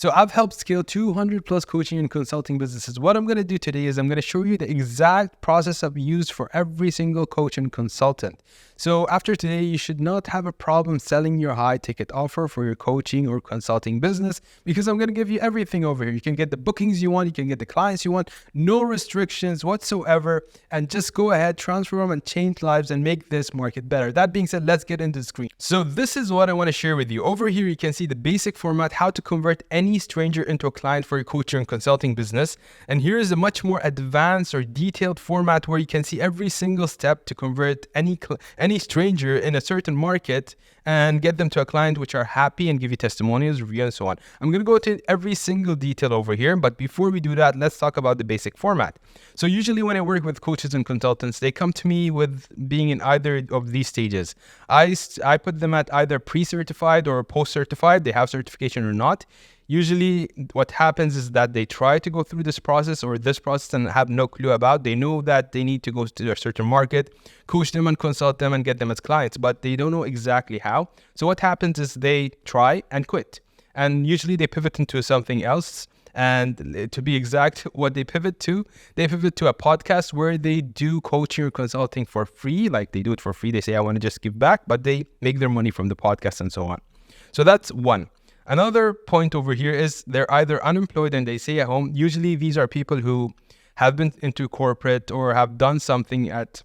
So I've helped scale 200 plus coaching and consulting businesses. What I'm going to do today is I'm going to show you the exact process I've used for every single coach and consultant. So after today, you should not have a problem selling your high ticket offer for your coaching or consulting business, because I'm going to give you everything over here. You can get the bookings you want, you can get the clients you want, no restrictions whatsoever, and just go ahead, transform and change lives and make this market better. That being said, let's get into the screen. So this is what I want to share with you. Over here, you can see the basic format, how to convert any stranger into a client for your coaching and consulting business. And here is a much more advanced or detailed format where you can see every single step to convert any stranger in a certain market and get them to a client which are happy and give you testimonials, review, and so on. I'm going to go to every single detail over here, but before we do that, let's talk about the basic format. So usually when I work with coaches and consultants, they come to me with being in either of these stages. I put them at either pre-certified or post-certified. They have certification or not. Usually what happens is that they try to go through this process and have no clue about. They know that they need to go to a certain market, coach them and consult them and get them as clients, but they don't know exactly how. So what happens is they try and quit. And usually they pivot into something else. And to be exact, what they pivot to a podcast where they do coaching or consulting for free. Like they do it for free. They say, I want to just give back, but they make their money from the podcast and so on. So that's one. Another point over here is they're either unemployed and they stay at home. Usually these are people who have been into corporate or have done something at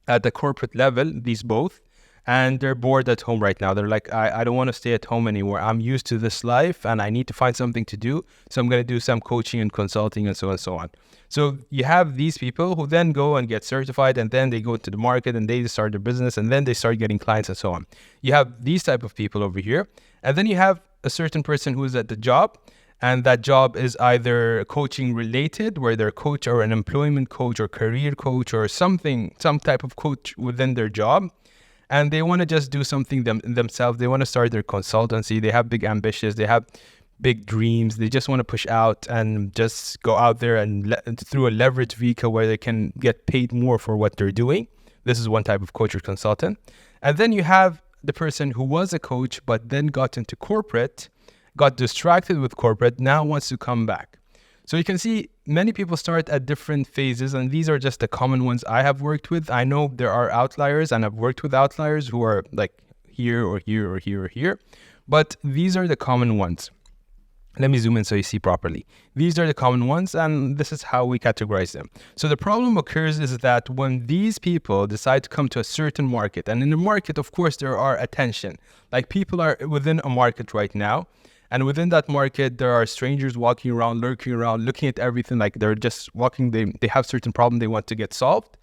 the corporate level, these both, and they're bored at home right now. They're like, I don't want to stay at home anymore. I'm used to this life and I need to find something to do. So I'm going to do some coaching and consulting and so on and so on. So you have these people who then go and get certified, and then they go to the market and they start their business, and then they start getting clients and so on. You have these type of people over here. And then you have a certain person who is at the job, and that job is either coaching related, where they're a coach or an employment coach or career coach or some type of coach within their job. And they want to just do something themselves. They want to start their consultancy. They have big ambitions. They have big dreams. They just want to push out and just go out there and through a leverage vehicle where they can get paid more for what they're doing. This is one type of coach or consultant. And then you have the person who was a coach but then got into corporate, got distracted with corporate, now wants to come back. So you can see many people start at different phases, and these are just the common ones I have worked with. I know there are outliers, and I've worked with outliers who are like here or here or here or here, but these are the common ones. Let me zoom in so you see properly. These are the common ones, and this is how we categorize them. So the problem occurs is that when these people decide to come to a certain market, and in the market, of course, there are attention. Like people are within a market right now, and within that market, there are strangers walking around, lurking around, looking at everything. Like they're just walking, they have certain problem they want to get solved.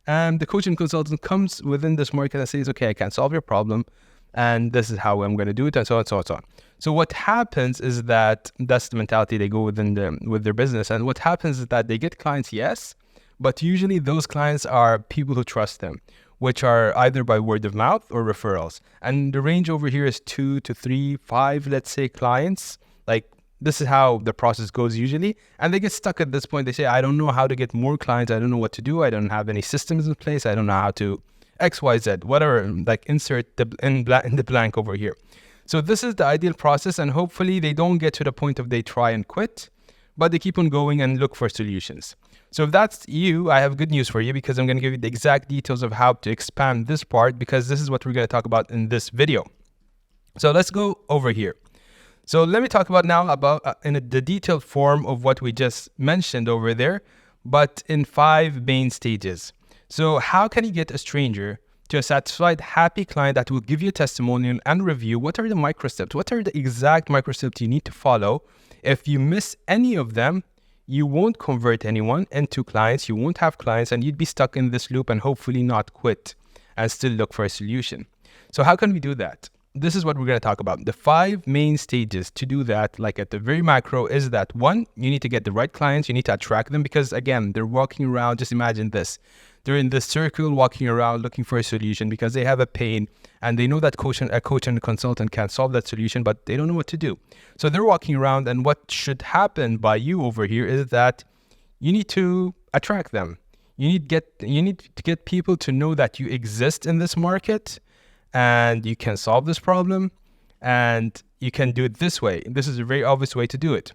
And the coach and consultant comes within this market and says, okay, I can solve your problem, and this is how I'm going to do it, and so on, so on, so on. So what happens is that's the mentality they go with their business. And what happens is that they get clients, yes, but usually those clients are people who trust them, which are either by word of mouth or referrals. And the range over here is 2 to 3, 5, let's say, clients. Like this is how the process goes usually. And they get stuck at this point. They say, I don't know how to get more clients. I don't know what to do. I don't have any systems in place. I don't know how to X, Y, Z, whatever, like insert in the blank over here. So this is the ideal process, and hopefully they don't get to the point of they try and quit, but they keep on going and look for solutions. So if that's you, I have good news for you, because I'm going to give you the exact details of how to expand this part, because this is what we're going to talk about in this video. So let's go over here. So let me talk about now about in the detailed form of what we just mentioned over there, but in 5 main stages. So how can you get a stranger to a satisfied, happy client that will give you a testimonial and review? What are the micro steps? What are the exact micro steps you need to follow? If you miss any of them, you won't convert anyone into clients. You won't have clients, and you'd be stuck in this loop and hopefully not quit and still look for a solution. So how can we do that? This is what we're going to talk about. The 5 main stages to do that, like at the very macro, is that 1, you need to get the right clients. You need to attract them, because again, they're walking around. Just imagine this. They're in this circle walking around looking for a solution because they have a pain, and they know that a coach and a consultant can solve that solution, but they don't know what to do. So they're walking around, and what should happen by you over here is that you need to attract them. You need to get people to know that you exist in this market and you can solve this problem, and you can do it this way. This is a very obvious way to do it.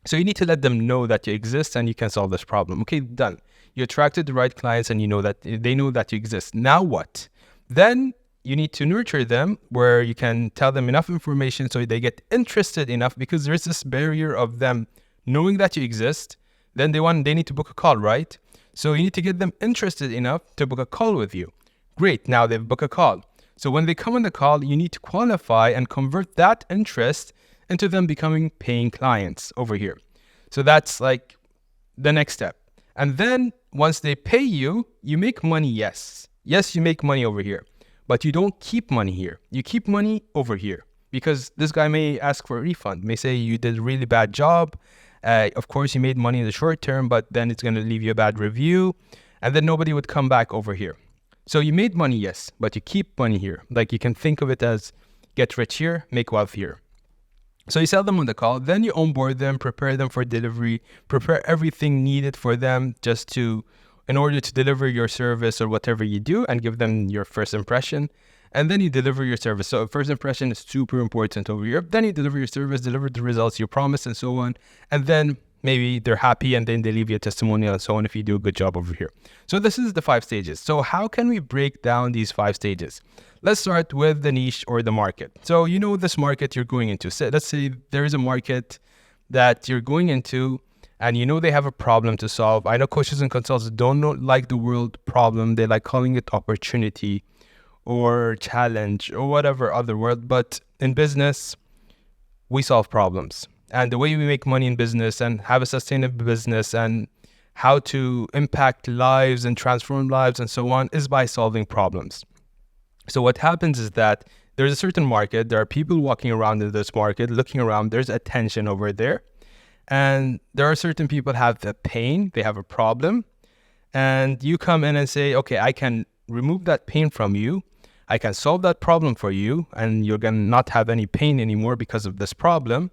So you need to let them know that you exist and you can solve this problem. Okay, done. You attracted the right clients and you know that they know that you exist. Now what? Then you need to nurture them where you can tell them enough information so they get interested enough, because there's this barrier of them knowing that you exist. Then they need to book a call, right? So you need to get them interested enough to book a call with you. Great, now they've booked a call. So when they come on the call, you need to qualify and convert that interest into them becoming paying clients over here. So that's like the next step. And then once they pay you, you make money, yes. Yes, you make money over here, but you don't keep money here. You keep money over here, because this guy may ask for a refund, may say you did a really bad job. Of course, you made money in the short term, but then it's going to leave you a bad review, and then nobody would come back over here. So you made money, yes, but you keep money here. Like, you can think of it as get rich here, make wealth here. So you sell them on the call, then you onboard them, prepare them for delivery, prepare everything needed for them in order to deliver your service or whatever you do, and give them your first impression. And then you deliver your service. So first impression is super important over here. Then you deliver your service, deliver the results you promised, and so on. And then maybe they're happy and then they leave you a testimonial and so on if you do a good job over here. So this is the 5 stages. So how can we break down these 5 stages? Let's start with the niche or the market. So you know this market you're going into. So let's say there is a market that you're going into and you know they have a problem to solve. I know coaches and consultants don't like the word problem. They like calling it opportunity or challenge or whatever other word. But in business, we solve problems. And the way we make money in business and have a sustainable business and how to impact lives and transform lives and so on is by solving problems. So what happens is that there's a certain market. There are people walking around in this market, looking around. There's attention over there. And there are certain people have the pain. They have a problem. And you come in and say, okay, I can remove that pain from you. I can solve that problem for you. And you're going to not have any pain anymore because of this problem.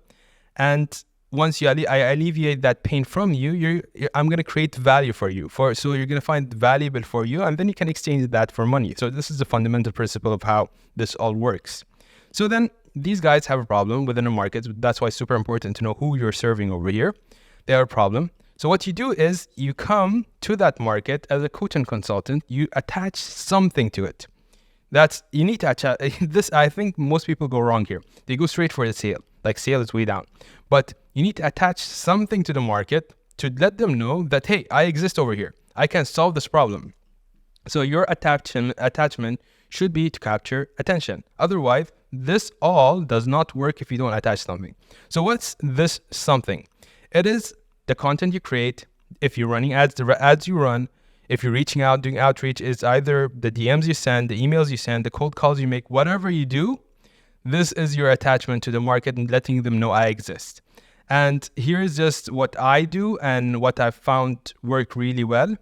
And once I alleviate that pain from you, I'm going to create value for you. So you're going to find valuable for you, and then you can exchange that for money. So this is the fundamental principle of how this all works. So then these guys have a problem within a market. That's why it's super important to know who you're serving over here. They have a problem. So what you do is you come to that market as a coach and consultant. You attach something to it. You need to attach this. I think most people go wrong here. They go straight for the sale. Like, sale is way down. But you need to attach something to the market to let them know that, hey, I exist over here. I can solve this problem. So your attachment should be to capture attention. Otherwise, this all does not work if you don't attach something. So what's this something? It is the content you create. If you're running ads, the ads you run. If you're reaching out, doing outreach, is either the DMs you send, the emails you send, the cold calls you make, whatever you do. This is your attachment to the market and letting them know I exist. And here's just what I do and what I've found work really well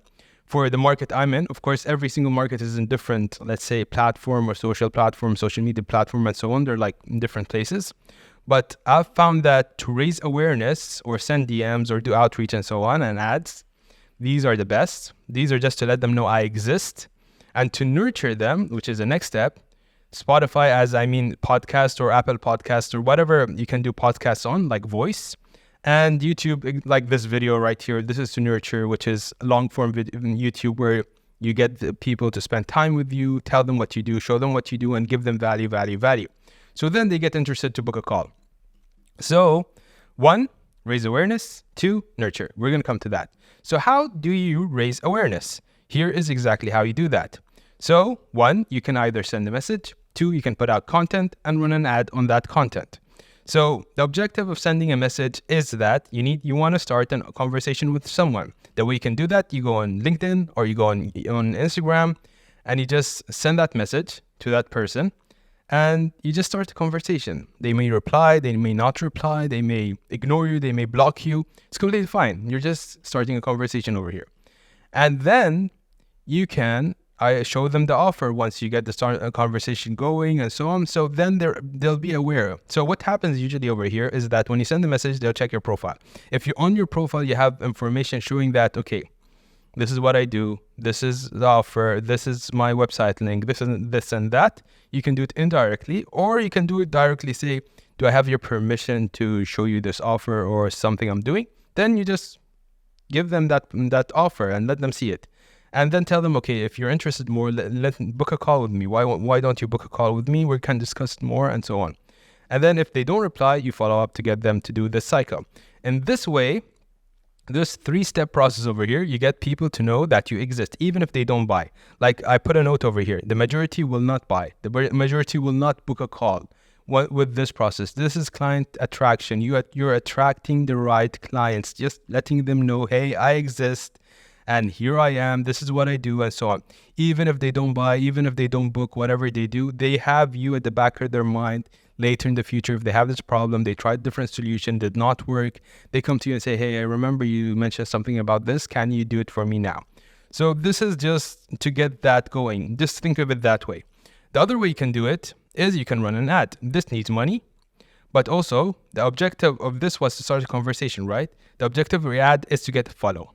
for the market I'm in. Of course, every single market is in different, let's say, platform or social platform, social media platform, and so on. They're like in different places. But I've found that to raise awareness or send DMs or do outreach and so on and ads, these are the best. These are just to let them know I exist, and to nurture them, which is the next step. Spotify, podcast or Apple Podcast or whatever you can do podcasts on, like voice, and YouTube, like this video right here. This is to nurture, which is long form video YouTube, where you get the people to spend time with you, tell them what you do, show them what you do, and give them value. So then they get interested to book a call. So 1, raise awareness. 2, nurture. We're going to come to that. So how do you raise awareness? Here is exactly how you do that. So 1, you can either send a message. 2, you can put out content and run an ad on that content. So the objective of sending a message is that you want to start a conversation with someone. The way you can do that, you go on LinkedIn or you go on Instagram and you just send that message to that person and you just start a conversation. They may reply, they may not reply, they may ignore you, they may block you. It's completely fine. You're just starting a conversation over here. And then I show them the offer once you get the conversation going and so on. So then they'll be aware. So what happens usually over here is that when you send the message, they'll check your profile. If you're on your profile, you have information showing that, okay, this is what I do. This is the offer. This is my website link. This and that. You can do it indirectly, or you can do it directly. Say, do I have your permission to show you this offer or something I'm doing? Then you just give them that offer and let them see it. And then tell them, okay, if you're interested more, let book a call with me. Why don't you book a call with me? We can discuss it more and so on. And then if they don't reply, you follow up to get them to do this cycle. In this way, this 3-step process over here, you get people to know that you exist, even if they don't buy. Like I put a note over here, the majority will not buy. The majority will not book a call with this process. This is client attraction. You're attracting the right clients, just letting them know, hey, I exist and here I am, this is what I do, and so on. Even if they don't buy, even if they don't book, whatever they do, they have you at the back of their mind later in the future. If they have this problem, they tried different solution, did not work, they come to you and say, hey, I remember you mentioned something about this, can you do it for me now? So this is just to get that going. Just think of it that way. The other way you can do it is you can run an ad. This needs money, but also the objective of this was to start a conversation, right? The objective of your ad is to get a follow.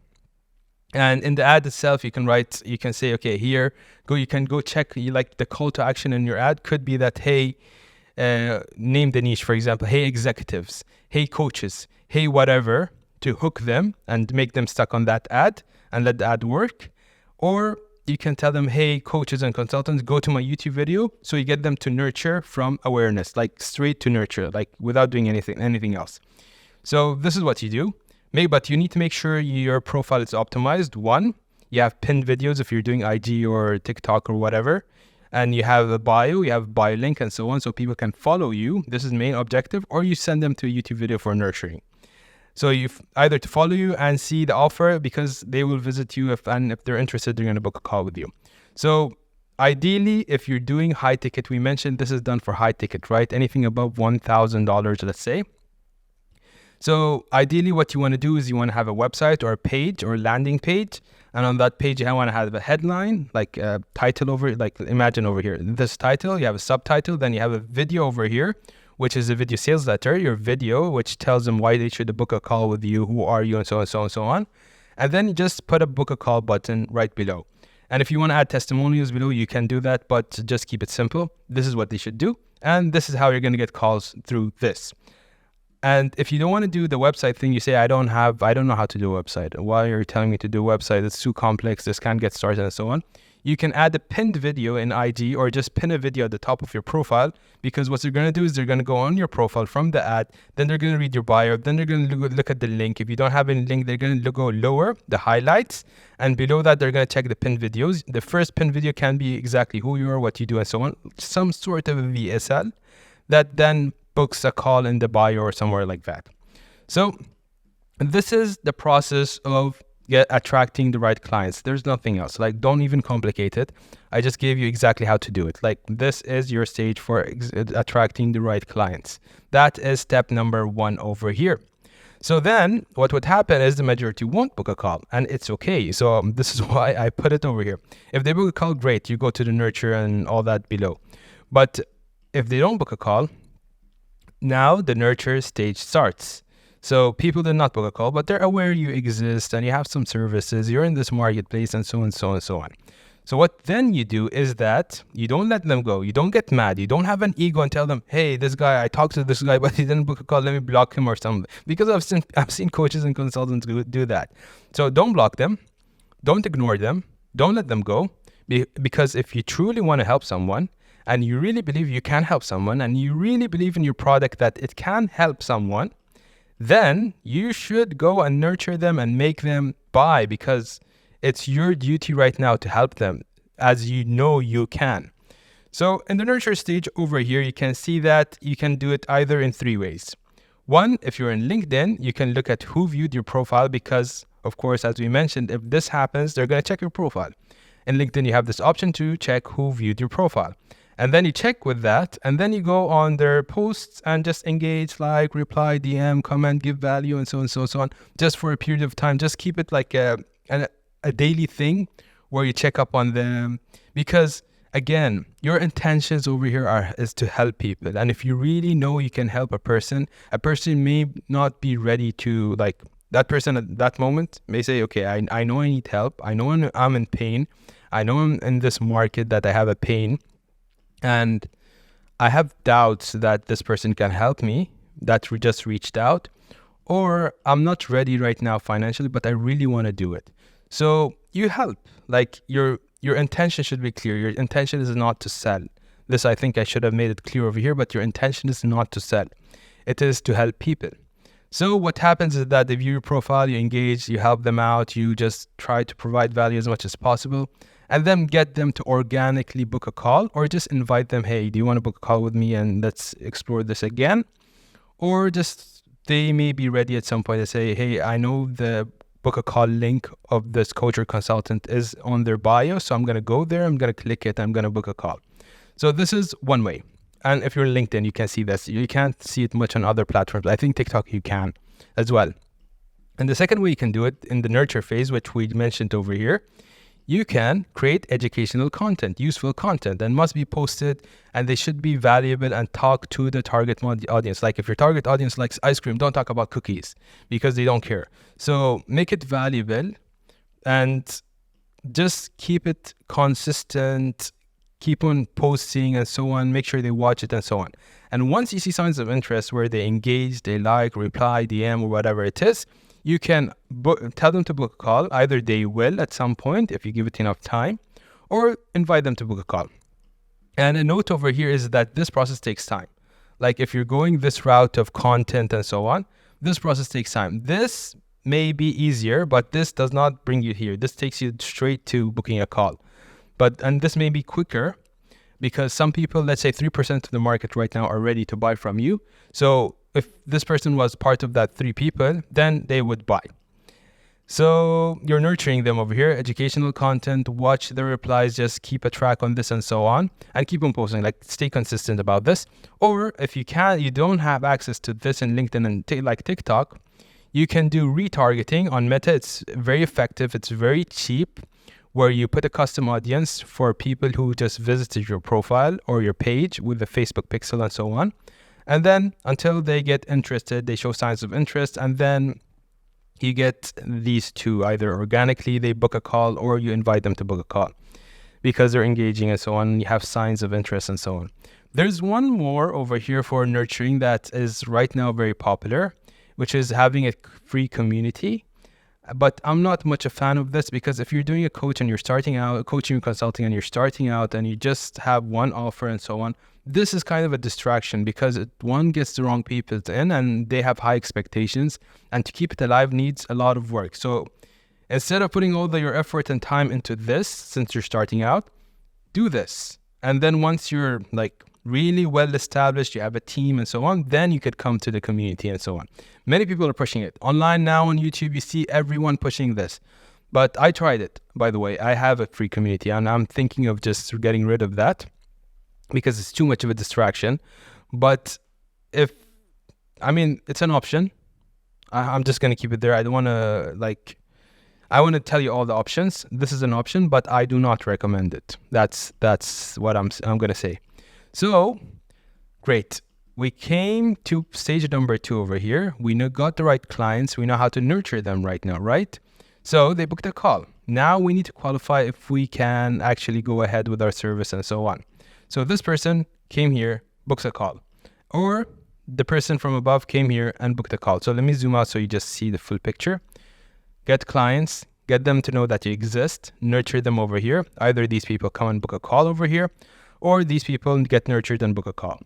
And in the ad itself, you can say, okay, here, you can go check, like the call to action in your ad could be that, hey, name the niche, for example, hey, executives, hey, coaches, hey, whatever, to hook them and make them stuck on that ad and let the ad work. Or you can tell them, hey, coaches and consultants, go to my YouTube video. So you get them to nurture from awareness, like straight to nurture, like without doing anything else. So this is what you do. But you need to make sure your profile is optimized. One, you have pinned videos if you're doing IG or TikTok or whatever. And you have a bio, you have bio link and so on, so people can follow you. This is the main objective. Or you send them to a YouTube video for nurturing. So you either to follow you and see the offer, because they will visit you, if they're interested, they're going to book a call with you. So ideally, if you're doing high ticket, we mentioned this is done for high ticket, right? Anything above $1,000, let's say. So ideally what you want to do is you want to have a website or a page or a landing page. And on that page, you want to have a headline, like a title over, like imagine over here, this title, you have a subtitle, then you have a video over here, which is a video sales letter, your video, which tells them why they should book a call with you, who are you, and so on, so on, so on. And then you just put a book a call button right below. And if you want to add testimonials below, you can do that, but just keep it simple. This is what they should do. And this is how you're going to get calls through this. And if you don't want to do the website thing, you say, I don't know how to do a website. Why are you telling me to do a website? It's too complex. This can't get started and so on. You can add a pinned video in IG, or just pin a video at the top of your profile, because what they're going to do is they're going to go on your profile from the ad. Then they're going to read your bio. Then they're going to look at the link. If you don't have any link, they're going to go lower, the highlights. And below that, they're going to check the pinned videos. The first pinned video can be exactly who you are, what you do, and so on. Some sort of a VSL that then books a call in the bio or somewhere like that. So this is the process of attracting the right clients. There's nothing else. Like, don't even complicate it. I just gave you exactly how to do it. Like, this is your stage for attracting the right clients. That is step number 1 over here. So then what would happen is the majority won't book a call, and it's okay. So this is why I put it over here. If they book a call, great. You go to the nurture and all that below. But if they don't book a call, now the nurture stage starts. So people did not book a call, but they're aware you exist and you have some services, you're in this marketplace, and so on, so on, and so on. So what then you do is that you don't let them go. You don't get mad. You don't have an ego and tell them, hey, this guy, I talked to this guy, but he didn't book a call. Let me block him or something. Because I've seen coaches and consultants do that. So don't block them. Don't ignore them. Don't let them go. Because if you truly want to help someone, and you really believe you can help someone, and you really believe in your product that it can help someone, then you should go and nurture them and make them buy, because it's your duty right now to help them, as you know you can. So in the nurture stage over here, you can see that you can do it either in 3 ways. 1, if you're in LinkedIn, you can look at who viewed your profile, because of course, as we mentioned, if this happens, they're going to check your profile. In LinkedIn, you have this option to check who viewed your profile. And then you check with that, and then you go on their posts and just engage, like, reply, DM, comment, give value, and so on and so on, just for a period of time. Just keep it like a daily thing where you check up on them, because again, your intentions over here is to help people. And if you really know you can help a person may not be ready to, like, that person at that moment may say, okay, I know I need help. I know I'm in pain. I know I'm in this market that I have a pain. And I have doubts that this person can help me, that we just reached out, or I'm not ready right now financially, but I really want to do it. So you help. Like your intention should be clear. Your intention is not to sell. This, I think I should have made it clear over here, but your intention is not to sell. It is to help people. So what happens is that they view your profile, you engage, you help them out, you just try to provide value as much as possible, and then get them to organically book a call, or just invite them, hey, do you want to book a call with me and let's explore this again? Or just they may be ready at some point to say, hey, I know the book a call link of this coach or consultant is on their bio, so I'm going to go there, I'm going to click it, I'm going to book a call. So this is one way. And if you're on LinkedIn, you can see this. You can't see it much on other platforms. I think TikTok you can as well. And the second way you can do it in the nurture phase, which we mentioned over here, you can create educational content, useful content, and must be posted, and they should be valuable and talk to the target audience. Like if your target audience likes ice cream, don't talk about cookies because they don't care. So make it valuable and just keep it consistent, keep on posting and so on, make sure they watch it and so on. And once you see signs of interest where they engage, they like, reply, DM, or whatever it is, you can tell them to book a call. Either they will at some point if you give it enough time, or invite them to book a call. And a note over here is that this process takes time. Like if you're going this route of content and so on, this process takes time. This may be easier, but this does not bring you here. This takes you straight to booking a call. And this may be quicker because some people, let's say 3% of the market right now are ready to buy from you. So if this person was part of that 3 people, then they would buy. So you're nurturing them over here, educational content, watch the replies, just keep a track on this and so on, and keep on posting, like stay consistent about this. Or if you don't have access to this in LinkedIn and like TikTok, you can do retargeting on Meta. It's very effective. It's very cheap, where you put a custom audience for people who just visited your profile or your page with the Facebook pixel and so on. And then until they get interested, they show signs of interest, and then you get these two, either organically they book a call or you invite them to book a call because they're engaging and so on. You have signs of interest and so on. There's one more over here for nurturing that is right now very popular, which is having a free community. But I'm not much a fan of this because if you're doing a coach and you're starting out, coaching and consulting, and you're starting out and you just have one offer and so on, this is kind of a distraction because one gets the wrong people in and they have high expectations, and to keep it alive needs a lot of work. So instead of putting all your effort and time into this, since you're starting out, do this. And then once you're like really well established, you have a team and so on, then you could come to the community and so on. Many people are pushing it. Online now on YouTube, you see everyone pushing this. But I tried it, by the way. I have a free community and I'm thinking of just getting rid of that because it's too much of a distraction. But it's an option. I'm just going to keep it there. I don't want to I want to tell you all the options. This is an option, but I do not recommend it. That's what I'm going to say. So, great. We came to stage number 2 over here. We got the right clients. We know how to nurture them right now, right? So they booked a call. Now we need to qualify if we can actually go ahead with our service and so on. So this person came here, books a call. Or the person from above came here and booked a call. So let me zoom out so you just see the full picture. Get clients, get them to know that you exist, nurture them over here. Either these people come and book a call over here, or these people get nurtured and book a call.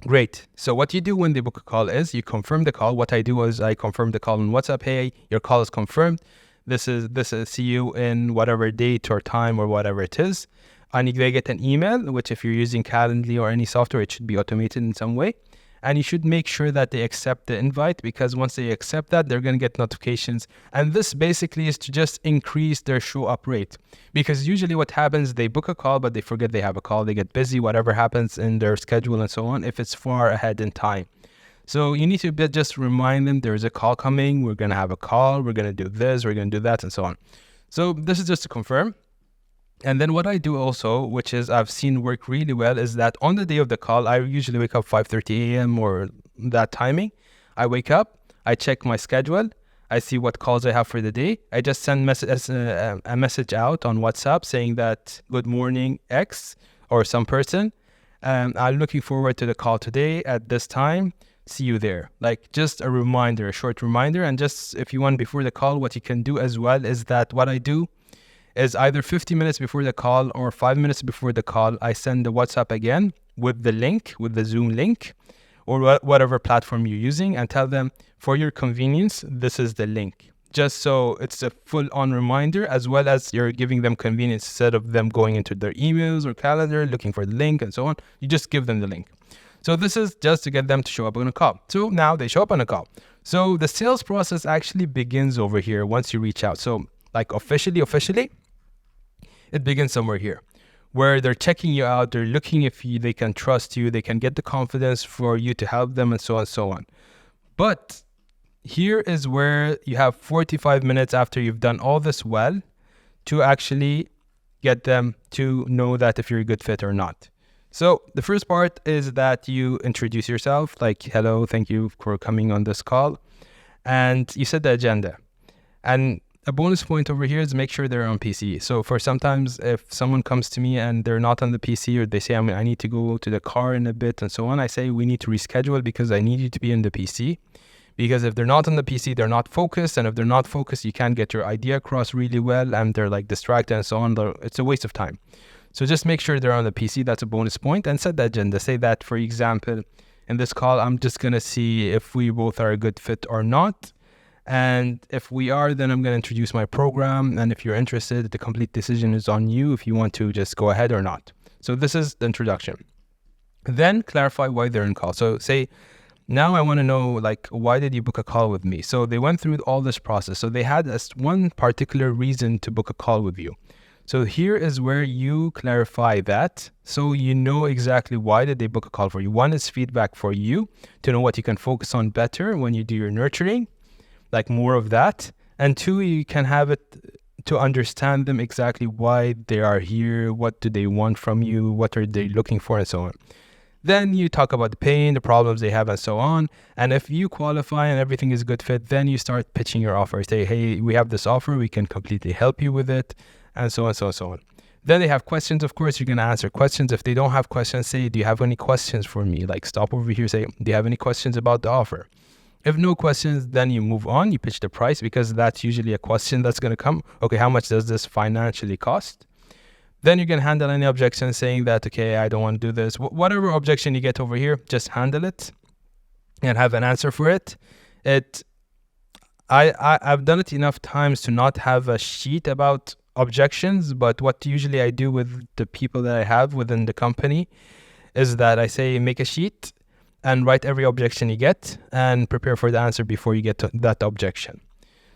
Great. So what you do when they book a call is you confirm the call. What I do is I confirm the call on WhatsApp. Hey, your call is confirmed. This is see you in whatever date or time or whatever it is. And they get an email, which if you're using Calendly or any software, it should be automated in some way. And you should make sure that they accept the invite, because once they accept that, they're going to get notifications. And this basically is to just increase their show up rate. Because usually what happens, they book a call, but they forget they have a call. They get busy, whatever happens in their schedule and so on, if it's far ahead in time. So you need to just remind them there's a call coming. We're going to have a call. We're going to do this. We're going to do that and so on. So this is just to confirm. And then what I do also, which is I've seen work really well, is that on the day of the call, I usually wake up 5:30 a.m. or that timing. I wake up, I check my schedule, I see what calls I have for the day. I just send a message out on WhatsApp saying that good morning X or some person, I'm looking forward to the call today at this time. See you there. Like just a reminder, a short reminder. And just if you want before the call, what you can do as well is that what I do is either 50 minutes before the call or 5 minutes before the call, I send the WhatsApp again with the link, with the Zoom link, or whatever platform you're using, and tell them for your convenience, this is the link. Just so it's a full-on reminder, as well as you're giving them convenience instead of them going into their emails or calendar, looking for the link and so on. You just give them the link. So this is just to get them to show up on a call. So now they show up on a call. So the sales process actually begins over here once you reach out. So like officially, it begins somewhere here where they're checking you out. They're looking if they can trust you. They can get the confidence for you to help them and so on and so on. But here is where you have 45 minutes after you've done all this well to actually get them to know that if you're a good fit or not. So the first part is that you introduce yourself, like, hello, thank you for coming on this call. And you set the agenda. And a bonus point over here is make sure they're on PC. So for sometimes if someone comes to me and they're not on the PC, or they say, I need to go to the car in a bit and so on, I say, we need to reschedule because I need you to be in the PC. Because if they're not on the PC, they're not focused. And if they're not focused, you can't get your idea across really well. And they're like distracted and so on. It's a waste of time. So just make sure they're on the PC. That's a bonus point. And set the agenda. Say that, for example, in this call, I'm just going to see if we both are a good fit or not. And if we are, then I'm going to introduce my program. And if you're interested, the complete decision is on you if you want to just go ahead or not. So this is the introduction. Then clarify why they're in call. So say, now I want to know, like, why did you book a call with me? So they went through all this process. So they had one particular reason to book a call with you. So here is where you clarify that. So you know exactly why did they book a call for you. One is feedback for you to know what you can focus on better when you do your nurturing. Like more of that. And two, you can have it to understand them exactly why they are here, what do they want from you, what are they looking for, and so on. Then you talk about the pain, the problems they have, and so on. And if you qualify and everything is a good fit, then you start pitching your offer. Say, hey, we have this offer, we can completely help you with it, and so on, so on, so on. Then they have questions. Of course, you're going to answer questions. If they don't have questions, say, do you have any questions for me? Like stop over here, say, do you have any questions about the offer? If no questions, then you move on. You pitch the price because that's usually a question that's going to come. Okay, how much does this financially cost? Then you can handle any objection saying that, okay, I don't want to do this. Whatever objection you get over here, just handle it and have an answer for it. I've done it enough times to not have a sheet about objections, but what usually I do with the people that I have within the company is that I say, make a sheet and write every objection you get and prepare for the answer before you get to that objection.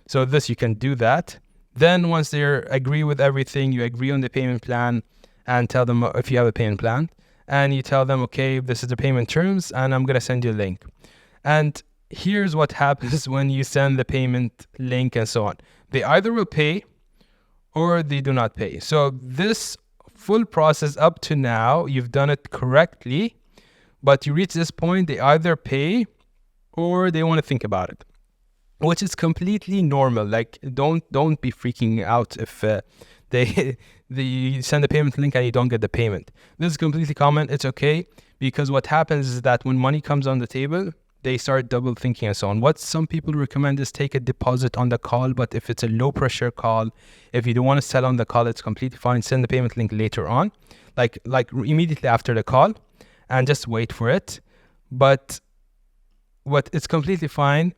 So this, you can do that. Then once they agree with everything, you agree on the payment plan and tell them if you have a payment plan, and you tell them, okay, this is the payment terms and I'm going to send you a link. And here's what happens when you send the payment link and so on. They either will pay or they do not pay. So this full process up to now, you've done it correctly. But you reach this point, they either pay or they want to think about it, which is completely normal. Like, don't be freaking out if they send a payment link and you don't get the payment. This is completely common. It's okay, because what happens is that when money comes on the table, they start double thinking and so on. What some people recommend is take a deposit on the call, but if it's a low pressure call, if you don't want to sell on the call, it's completely fine. Send the payment link later on, like immediately after the call. And just wait for it. But it's completely fine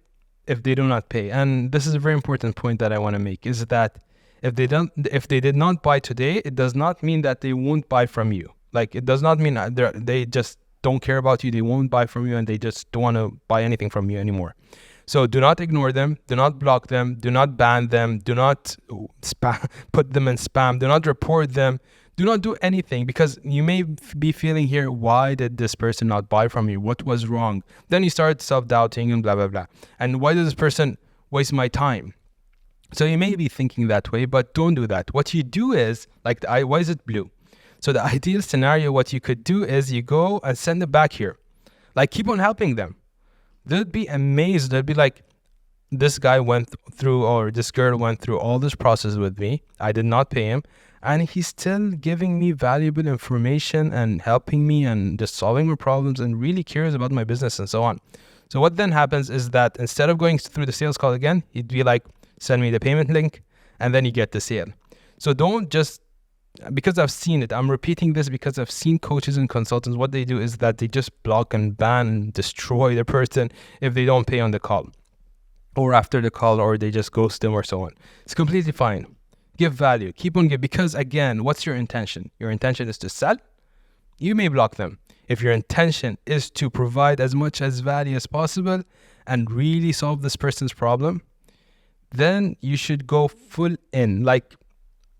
if they do not pay. And this is a very important point that I want to make, is that if they did not buy today, it does not mean that they won't buy from you. Like, it does not mean they just don't care about you, they won't buy from you, and they just don't want to buy anything from you anymore. So do not ignore them, do not block them, do not ban them, do not put them in spam, do not report them. Do not do anything, because you may be feeling here, why did this person not buy from you? What was wrong? Then you start self-doubting and blah, blah, blah. And why does this person waste my time? So you may be thinking that way, but don't do that. What you do is, like, why is it blue? So the ideal scenario, what you could do is you go and send it back here. Like, keep on helping them. They'll be amazed. They'll be like, this guy went through, or this girl went through all this process with me. I did not pay him. and he's still giving me valuable information and helping me and just solving my problems and really cares about my business and so on. So what then happens is that instead of going through the sales call again, he'd be like, send me the payment link, and then you get the sale. So don't just, because I've seen it, I'm repeating this because I've seen coaches and consultants, what they do is that they just block and ban and destroy the person if they don't pay on the call or after the call, or they just ghost them or so on. It's completely fine. Give value, keep on giving, because again, what's your intention? Your intention is to sell, you may block them. If your intention is to provide as much as value as possible and really solve this person's problem, then you should go full in. Like,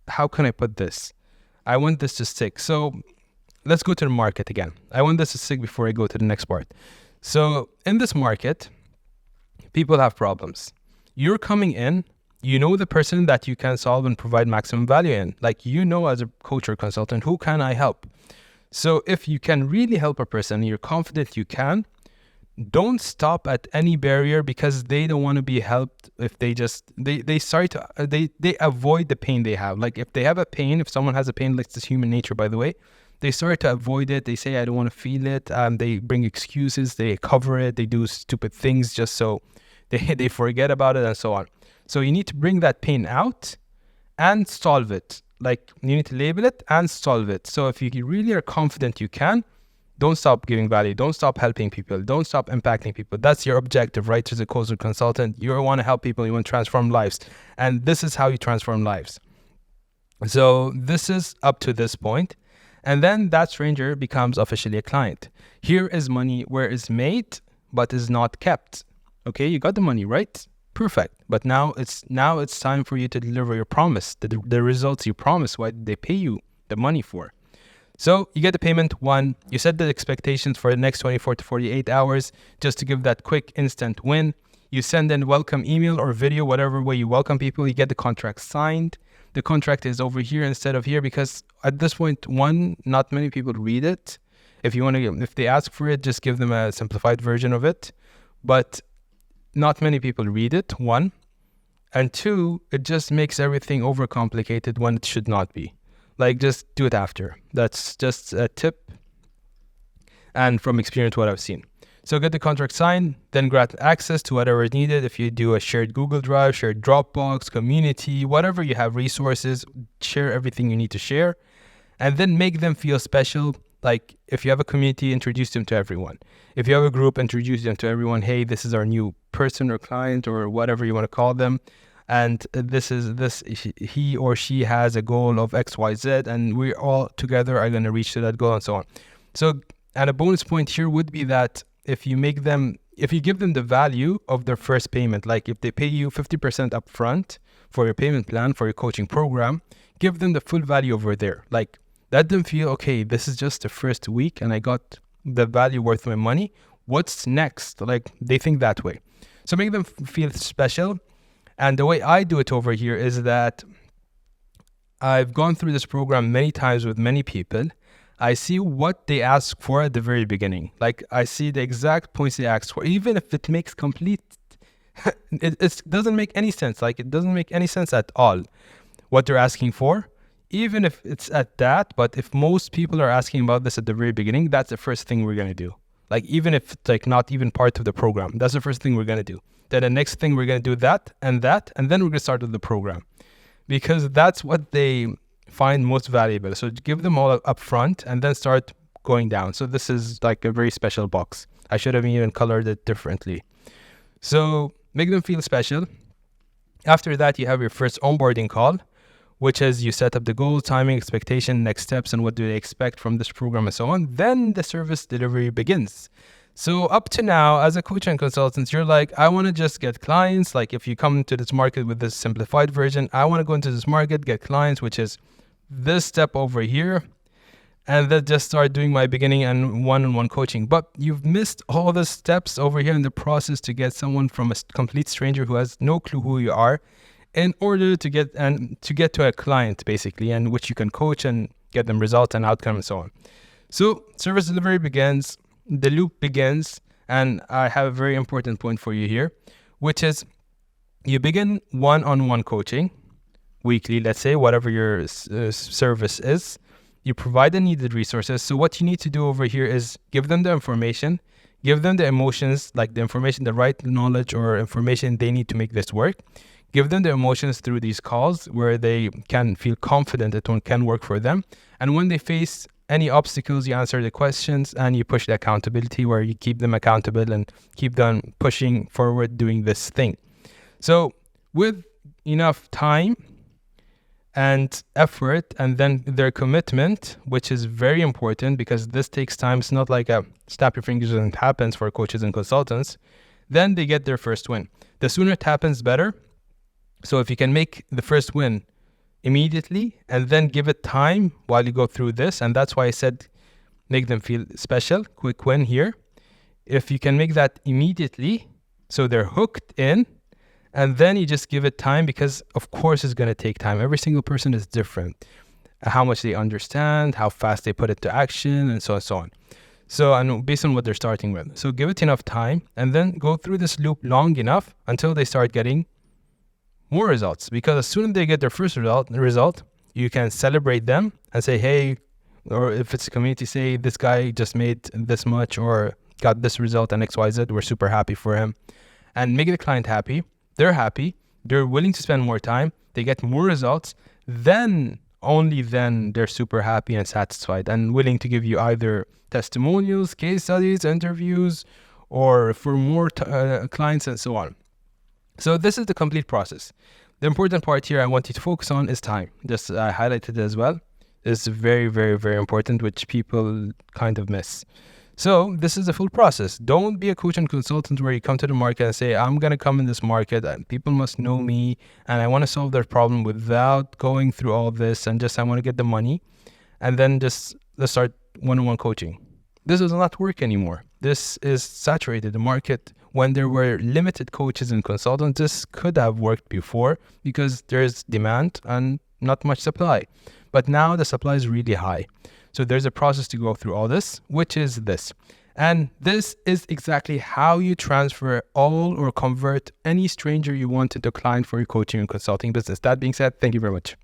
how can I put this? I want this to stick. So let's go to the market again. I want this to stick before I go to the next part. So in this market, people have problems. You're coming in, you know the person that you can solve and provide maximum value in. Like, you know, as a coach or consultant, who can I help? So if you can really help a person, you're confident you can, don't stop at any barrier, because they don't want to be helped. If they just, they avoid the pain they have. Like, if they have a pain, if someone has a pain, like, this human nature, by the way, they start to avoid it. They say, I don't want to feel it. They bring excuses, they cover it, they do stupid things just so they forget about it and so on. So you need to bring that pain out and solve it. Like, you need to label it and solve it. So if you really are confident you can, don't stop giving value. Don't stop helping people. Don't stop impacting people. That's your objective, right? As a coach or consultant, you want to help people. You want to transform lives. And this is how you transform lives. So this is up to this point. And then that stranger becomes officially a client. Here is money where it's made, but is not kept. Okay, you got the money, right? Perfect. But now it's time for you to deliver your promise, the results you promised. What did they pay you the money for? So you get the payment one, you set the expectations for the next 24 to 48 hours just to give that quick instant win. You send in welcome email or video, whatever way you welcome people. You get the contract signed. The contract is over here instead of here, because at this point, one, not many people read it. If they ask for it, just give them a simplified version of it. But not many people read it, one. And two, it just makes everything overcomplicated when it should not be. Like, just do it after. That's just a tip. And from experience, what I've seen. So get the contract signed, then grant access to whatever is needed. If you do a shared Google Drive, shared Dropbox, community, whatever you have resources, share everything you need to share. And then make them feel special. Like, if you have a community, introduce them to everyone. If you have a group, introduce them to everyone. Hey, this is our new person or client or whatever you want to call them. And he or she has a goal of XYZ, and we all together are going to reach to that goal and so on. So, and a bonus point here would be that if you give them the value of their first payment, like if they pay you 50% upfront for your payment plan, for your coaching program, give them the full value over there. Like, let them feel, okay, this is just the first week and I got the value worth my money. What's next? Like, they think that way. So make them feel special. And the way I do it over here is that I've gone through this program many times with many people. I see what they ask for at the very beginning. Like, I see the exact points they ask for, even if it makes it doesn't make any sense. Like, it doesn't make any sense at all what they're asking for, even if it's at that. But if most people are asking about this at the very beginning, that's the first thing we're going to do. Like, even if it's like not even part of the program, that's the first thing we're going to do. Then the next thing we're going to do that, and then we're going to start with the program, because that's what they find most valuable. So give them all up front and then start going down. So this is like a very special box. I should have even colored it differently. So make them feel special. After that, you have your first onboarding call, which is you set up the goal, timing, expectation, next steps, and what do they expect from this program and so on. Then the service delivery begins. So up to now, as a coach and consultant, you're like, I want to just get clients. Like, if you come to this market with this simplified version, I want to go into this market, get clients, which is this step over here, and then just start doing my beginning and one-on-one coaching. But you've missed all the steps over here in the process to get someone from a complete stranger who has no clue who you are, in order to get to a client, basically, and which you can coach and get them results and outcome and so on. So service delivery begins. The loop begins, and I have a very important point for you here, which is you begin one-on-one coaching weekly, let's say, whatever your service is. You provide the needed resources. So what you need to do over here is give them the information, give them the emotions, like the information, the right knowledge or information they need to make this work. Give them the emotions through these calls where they can feel confident that one can work for them. And when they face any obstacles, you answer the questions and you push the accountability where you keep them accountable and keep them pushing forward doing this thing. So with enough time and effort and then their commitment, which is very important because this takes time. It's not like a snap your fingers and it happens for coaches and consultants. Then they get their first win. The sooner it happens, better. So if you can make the first win immediately and then give it time while you go through this, and that's why I said make them feel special, quick win here. If you can make that immediately, so they're hooked in, and then you just give it time because of course it's going to take time. Every single person is different. How much they understand, how fast they put it to action, and so on and so on. So, and based on what they're starting with. So give it enough time and then go through this loop long enough until they start getting more results, because as soon as they get their first result, you can celebrate them and say, hey, or if it's a community, say this guy just made this much or got this result and XYZ, we're super happy for him, and make the client happy. They're happy, they're willing to spend more time, they get more results, then only then they're super happy and satisfied and willing to give you either testimonials, case studies, interviews, or for more clients and so on. So this is the complete process. The important part here I want you to focus on is time. Just I highlighted it as well. It's very, very, very important, which people kind of miss. So this is the full process. Don't be a coach and consultant where you come to the market and say, I'm going to come in this market and people must know me and I want to solve their problem without going through all this and just I want to get the money and then just let's start one-on-one coaching. This does not work anymore. This is saturated. The market, when there were limited coaches and consultants, this could have worked before because there's demand and not much supply. But now the supply is really high. So there's a process to go through all this, which is this. And this is exactly how you transfer all or convert any stranger you want into a client for your coaching and consulting business. That being said, thank you very much.